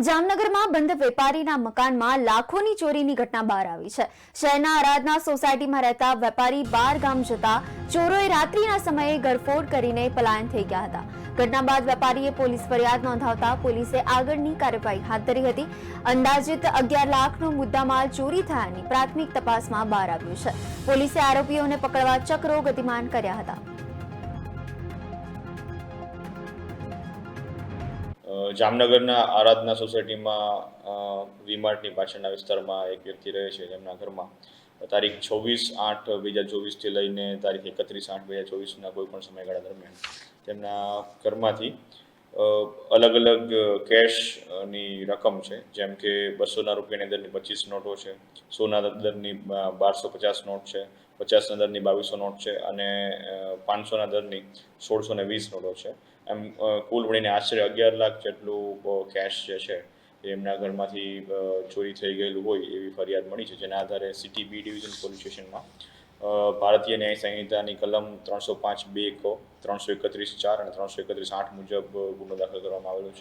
જામનગરમાં બંધ વેપારીના મકાનમાં લાખોની ચોરીની ઘટના બહાર આવી છે। શહેરના આરાધના સોસાયટીમાં રહેતા વેપારી બહાર ગામ જતા ચોરોએ રાત્રિના સમયે ગરફોડ કરીને પલાયન થઈ ગયા હતા। ઘટના બાદ વેપારીએ પોલીસ ફરિયાદ નોંધાવતા પોલીસે આગળની કાર્યવાહી હાથ ધરી હતી। અંદાજિત 11 લાખનો મુદ્દામાલ ચોરી થયાની પ્રાથમિક તપાસમાં બહાર આવ્યું છે। પોલીસે આરોપીઓને પકડવા ચક્રો ગતિમાન કર્યા હતા। જામનગરના આરાધના સોસાયટીમાં વીમાર્ટની પાછળના વિસ્તારમાં એક વ્યક્તિ રહે છે, જેમના ઘરમાં તારીખ 26/8/2024થી લઈને તારીખ 31/8/2024ના કોઈપણ સમયગાળા દરમિયાન તેમના ઘરમાંથી અલગ અલગ કેશની રકમ છે, જેમ કે 200 રૂપિયાની દરની 25 નોટો છે, 100ના દરની 1250 નોટ છે, 50ના દરની 2200 નોટ છે અને 500ના દરની 1620 નોટો છે। એમ કુલ મળીને આશરે 11 લાખ જેટલું કેશ જે છે એ એમના ઘરમાંથી ચોરી થઈ ગયેલું હોય એવી ફરિયાદ મળી છે, જેના આધારે સિટી બી ડિવિઝન પોલીસ સ્ટેશનમાં ભારતીય ન્યાય સંહિતાની કલમ 305(2) કો, 331(4) અને 331(8) મુજબ ગુનો દાખલ કરવામાં આવેલો છે।